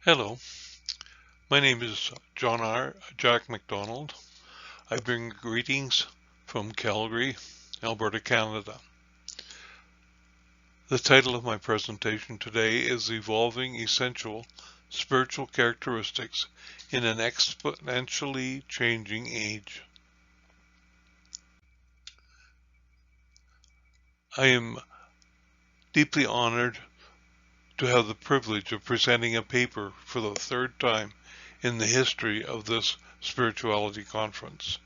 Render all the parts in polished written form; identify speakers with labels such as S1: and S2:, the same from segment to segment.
S1: Hello, my name is Jack McDonald. I bring greetings from Calgary, Alberta, Canada. The title of my presentation today is Evolving Essential Spiritual Characteristics in an Exponentially Changing Age. I am deeply honored to have the privilege of presenting a paper for the third time in the history of this spirituality conference.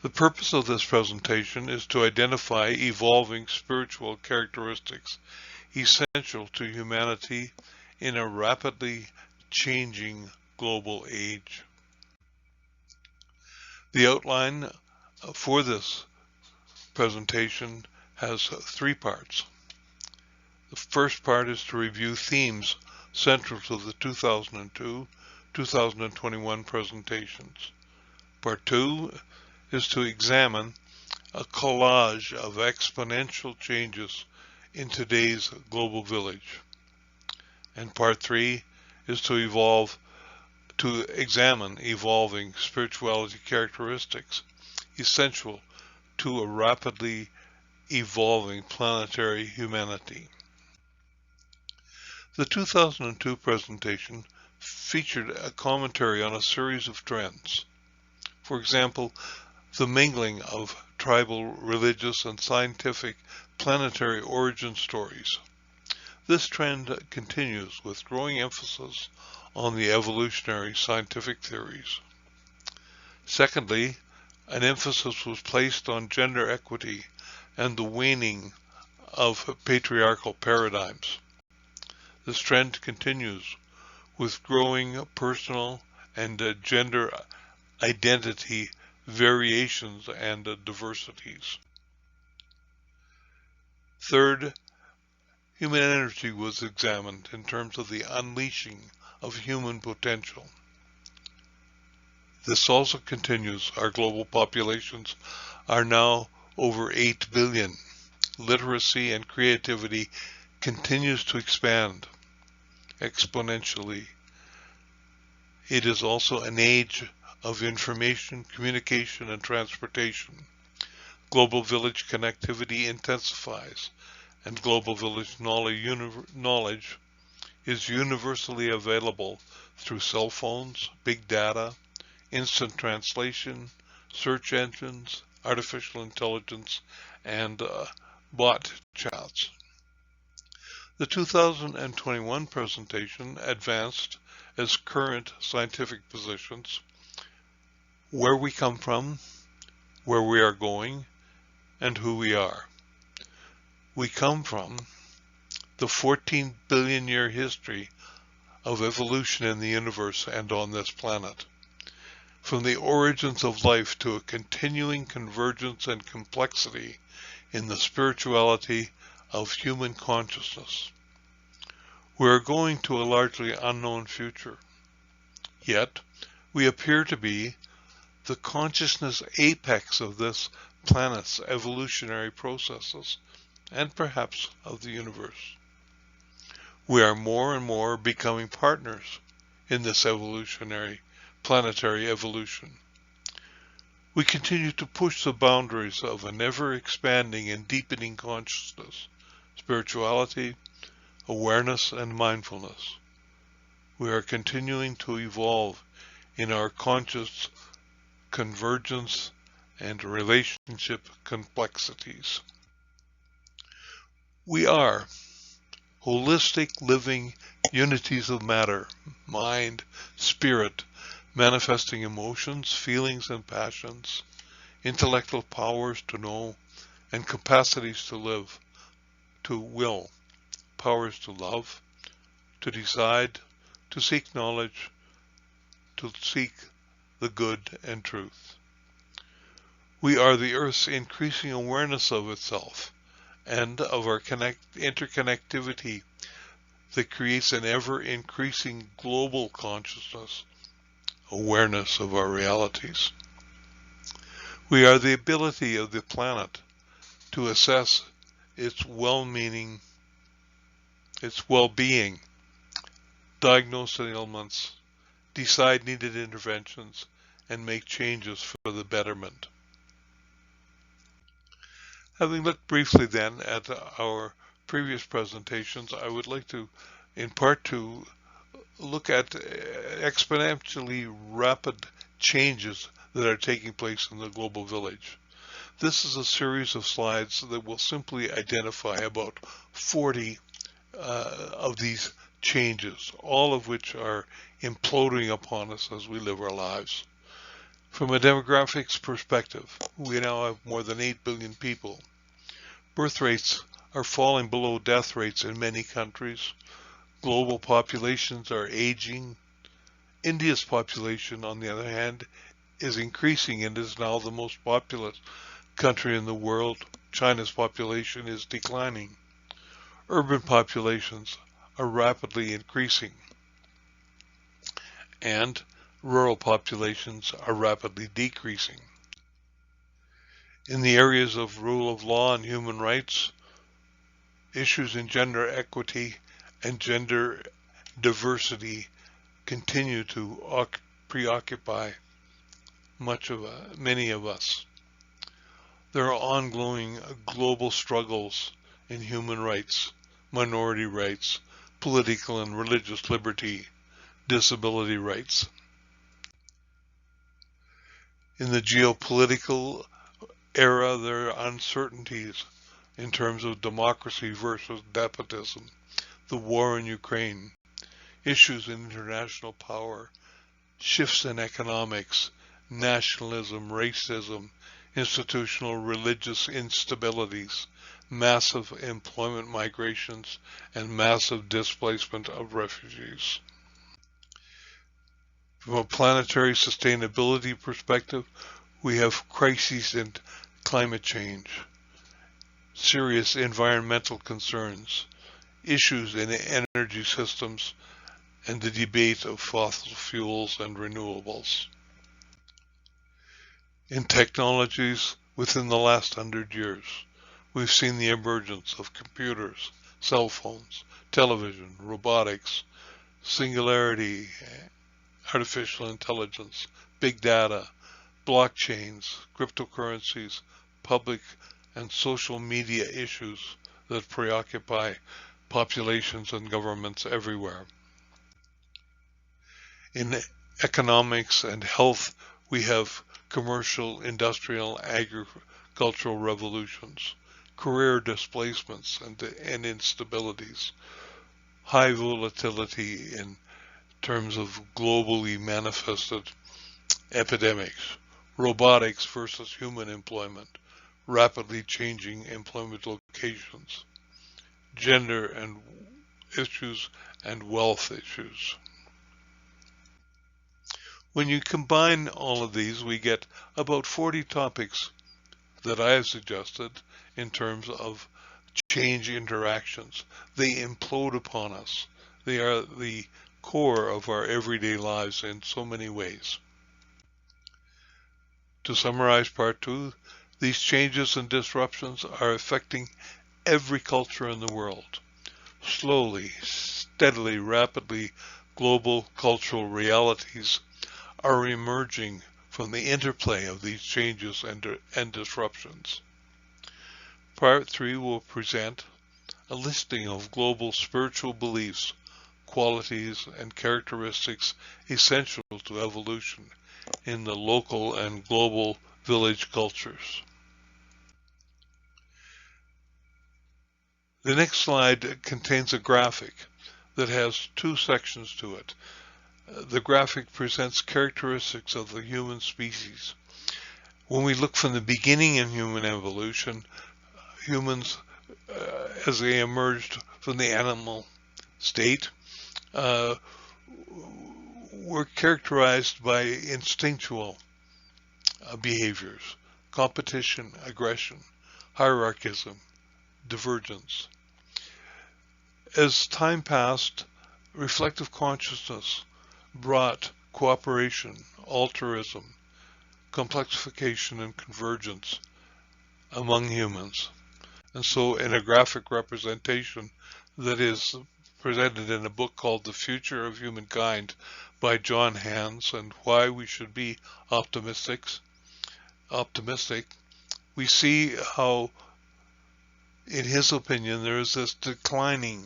S1: The purpose of this presentation is to identify evolving spiritual characteristics essential to humanity in a rapidly changing global age. The outline for this presentation has three parts. The first part is to review themes central to the 2002-2021 presentations. Part 2 is to examine a collage of exponential changes in today's global village. And part 3 is to examine evolving spirituality characteristics essential to a rapidly evolving planetary humanity. The 2002 presentation featured a commentary on a series of trends. For example, the mingling of tribal, religious, and scientific planetary origin stories. This trend continues with growing emphasis on the evolutionary scientific theories. Secondly, an emphasis was placed on gender equity and the waning of patriarchal paradigms. This trend continues with growing personal and gender identity variations and diversities. Third, human energy was examined in terms of the unleashing of human potential. This also continues. Our global populations are now over 8 billion. Literacy and creativity continues to expand exponentially. It is also an age of information, communication, and transportation. Global village connectivity intensifies, and global village knowledge is universally available through cell phones, big data, instant translation, search engines, artificial intelligence, and bot chats. The 2021 presentation advanced as current scientific positions, where we come from, where we are going, and who we are. We come from the 14 billion year history of evolution in the universe and on this planet. From the origins of life to a continuing convergence and complexity in the spirituality of human consciousness. We are going to a largely unknown future. Yet, we appear to be the consciousness apex of this planet's evolutionary processes, and perhaps of the universe. We are more and more becoming partners in this evolutionary, planetary evolution. We continue to push the boundaries of an ever-expanding and deepening consciousness, spirituality, awareness, and mindfulness. We are continuing to evolve in our conscious convergence and relationship complexities. We are holistic living unities of matter, mind, spirit, manifesting emotions, feelings, and passions, intellectual powers to know, and capacities to live, to will, powers to love, to decide, to seek knowledge, to seek the good and truth. We are the Earth's increasing awareness of itself and of our interconnectivity that creates an ever-increasing global consciousness, awareness of our realities. We are the ability of the planet to assess its well-being, diagnose ailments, decide needed interventions, and make changes for the betterment. Having looked briefly then at our previous presentations, I would like to, in part two, look at exponentially rapid changes that are taking place in the global village. This is a series of slides that will simply identify about 40 of these changes, all of which are imploding upon us as we live our lives. From a demographics perspective, we now have more than 8 billion people. Birth rates are falling below death rates in many countries. Global populations are aging. India's population, on the other hand, is increasing and is now the most populous country in the world. China's population is declining. Urban populations are rapidly increasing, and rural populations are rapidly decreasing. In the areas of rule of law and human rights, issues in gender equity and gender diversity continue to preoccupy many of us. There are ongoing global struggles in human rights, minority rights, political and religious liberty, disability rights. In the geopolitical era, there are uncertainties in terms of democracy versus despotism, the war in Ukraine, issues in international power, shifts in economics, nationalism, racism, institutional religious instabilities, massive employment migrations, and massive displacement of refugees. From a planetary sustainability perspective, we have crises in climate change, serious environmental concerns, issues in energy systems, and the debate of fossil fuels and renewables. In technologies, within the last 100 years, we've seen the emergence of computers, cell phones, television, robotics, singularity, artificial intelligence, big data, blockchains, cryptocurrencies, public and social media issues that preoccupy populations and governments everywhere. In economics and health, we have commercial, industrial, agricultural revolutions, career displacements and instabilities, high volatility in terms of globally manifested epidemics, robotics versus human employment, rapidly changing employment locations, gender and issues and wealth issues. When you combine all of these, we get about 40 topics that I have suggested in terms of change interactions. They implode upon us. They are the core of our everyday lives in so many ways. To summarize part two, these changes and disruptions are affecting every culture in the world. Slowly, steadily, rapidly, global cultural realities are emerging from the interplay of these changes and disruptions. Part 3 will present a listing of global spiritual beliefs, qualities, and characteristics essential to evolution in the local and global village cultures. The next slide contains a graphic that has two sections to it. The graphic presents characteristics of the human species. When we look from the beginning in human evolution, humans, as they emerged from the animal state, were characterized by instinctual behaviors, competition, aggression, hierarchism, divergence. As time passed, reflective consciousness brought cooperation, altruism, complexification, and convergence among humans. And so in a graphic representation that is presented in a book called The Future of Humankind by John Hans, and why we should be optimistic, we see how, in his opinion, there is this declining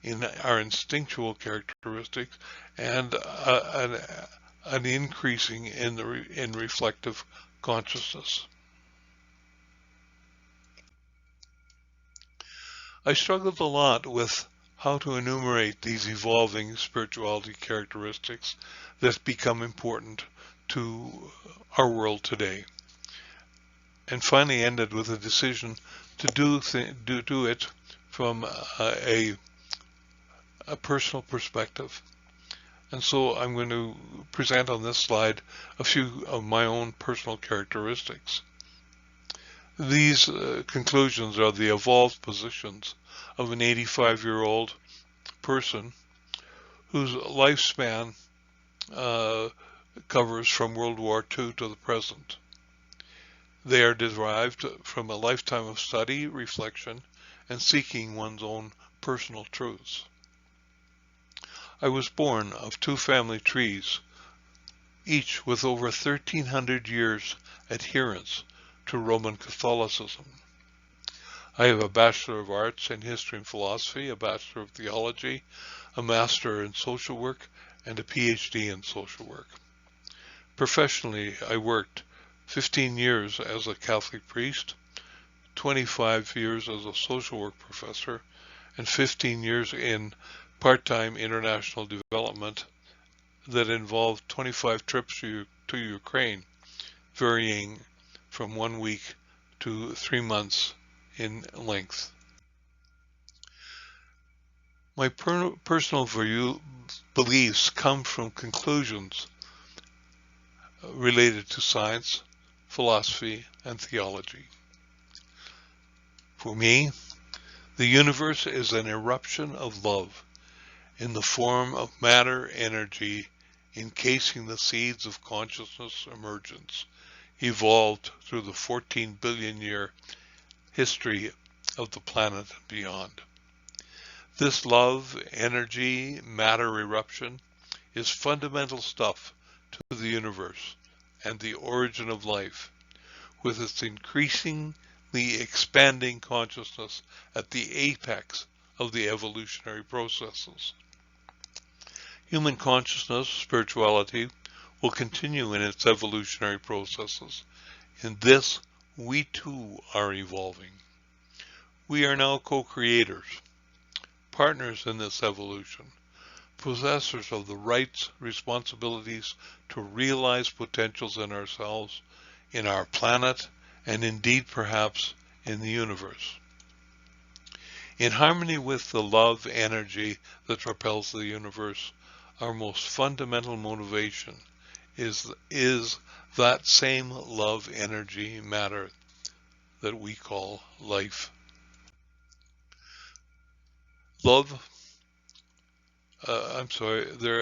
S1: in our instinctual characteristics and an increasing in reflective consciousness. I struggled a lot with how to enumerate these evolving spirituality characteristics that become important to our world today, and finally ended with a decision to do it from a personal perspective. And so I'm going to present on this slide a few of my own personal characteristics. These conclusions are the evolved positions of an 85-year-old person whose lifespan covers from World War II to the present. They are derived from a lifetime of study, reflection, and seeking one's own personal truths. I was born of two family trees, each with over 1,300 years adherence to Roman Catholicism. I have a Bachelor of Arts in History and Philosophy, a Bachelor of Theology, a Master in Social Work, and a PhD in Social Work. Professionally, I worked 15 years as a Catholic priest, 25 years as a social work professor, and 15 years in part-time international development that involved 25 trips to Ukraine, varying from 1 week to 3 months in length. My personal beliefs come from conclusions related to science, philosophy, and theology. For me, the universe is an eruption of love in the form of matter energy encasing the seeds of consciousness emergence, evolved through the 14 billion year history of the planet and beyond. This love, energy, matter eruption is fundamental stuff to the universe and the origin of life, with its increasingly expanding consciousness at the apex of the evolutionary processes. Human consciousness, spirituality, will continue in its evolutionary processes. In this, we too are evolving. We are now co-creators, partners in this evolution, possessors of the rights, responsibilities to realize potentials in ourselves, in our planet, and indeed perhaps in the universe. In harmony with the love energy that propels the universe, our most fundamental motivation is that same love energy matter that we call life. There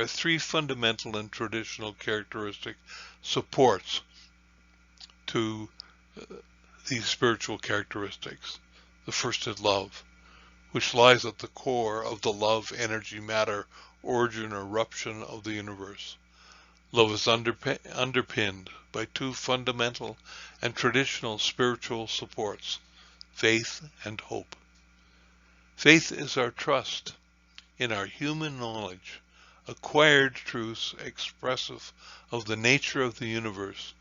S1: are three fundamental and traditional characteristic supports to these spiritual characteristics. The first is love, which lies at the core of the love energy matter origin or eruption of the universe. Love is underpinned by two fundamental and traditional spiritual supports, faith and hope. Faith is our trust in our human knowledge, acquired truths expressive of the nature of the universe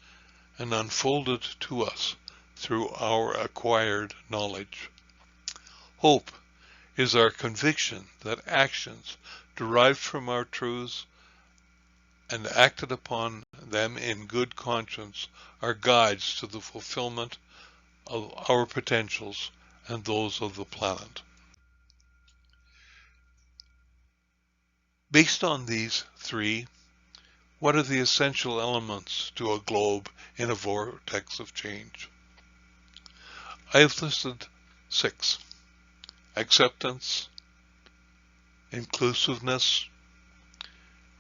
S1: and unfolded to us through our acquired knowledge. Hope is our conviction that actions derived from our truths and acted upon them in good conscience are guides to the fulfillment of our potentials and those of the planet. Based on these three, what are the essential elements to a globe in a vortex of change? I have listed 6. Acceptance, inclusiveness,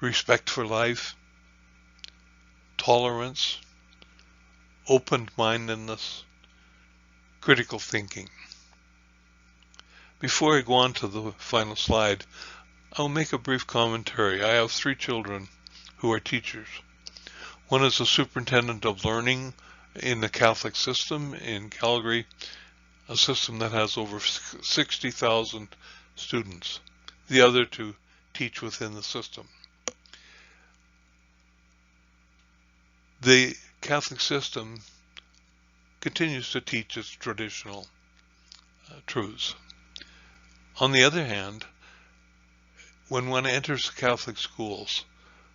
S1: respect for life, tolerance, open-mindedness, critical thinking. Before I go on to the final slide, I'll make a brief commentary. I have 3 children who are teachers. One is a superintendent of learning in the Catholic system in Calgary, a system that has over 60,000 students. The other to teach within the system. The Catholic system continues to teach its traditional truths. On the other hand, when one enters Catholic schools,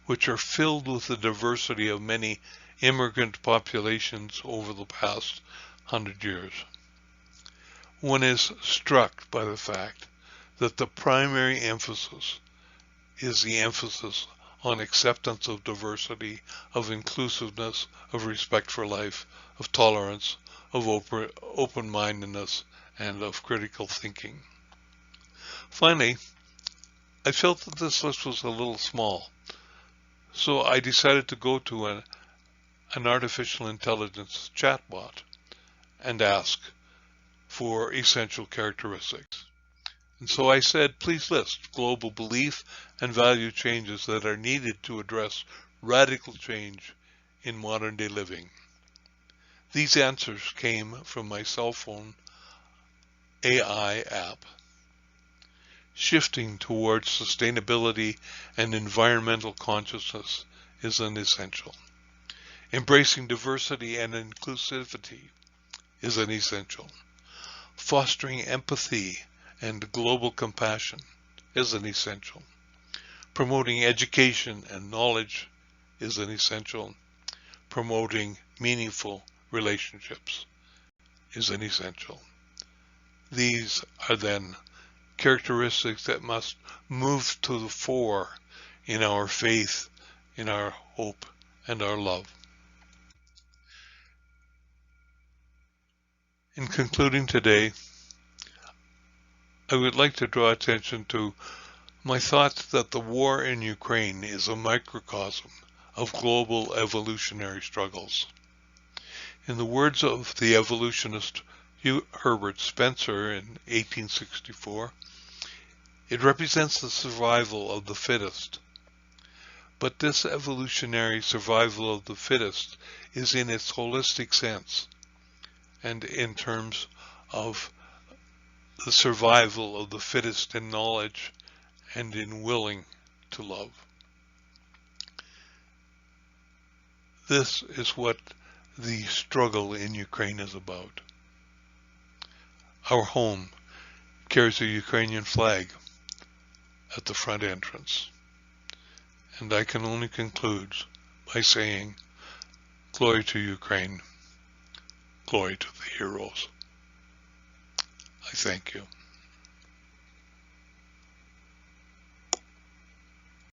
S1: which are filled with the diversity of many immigrant populations over the past 100 years, one is struck by the fact that the primary emphasis is the emphasis on acceptance of diversity, of inclusiveness, of respect for life, of tolerance, of open-mindedness, and of critical thinking. Finally, I felt that this list was a little small, so I decided to go to an artificial intelligence chatbot and ask for essential characteristics. And so I said, please list global belief and value changes that are needed to address radical change in modern day living. These answers came from my cell phone AI app. Shifting towards sustainability and environmental consciousness is an essential. Embracing diversity and inclusivity is an essential. Fostering empathy and global compassion is an essential. Promoting education and knowledge is an essential. Promoting meaningful relationships is an essential. These are then characteristics that must move to the fore in our faith, in our hope, and our love. In concluding today, I would like to draw attention to my thought that the war in Ukraine is a microcosm of global evolutionary struggles. In the words of the evolutionist Herbert Spencer in 1864, it represents the survival of the fittest. But this evolutionary survival of the fittest is in its holistic sense, and in terms of the survival of the fittest in knowledge and in willing to love. This is what the struggle in Ukraine is about. Our home carries a Ukrainian flag at the front entrance. And I can only conclude by saying, glory to Ukraine, glory to the heroes. I thank you.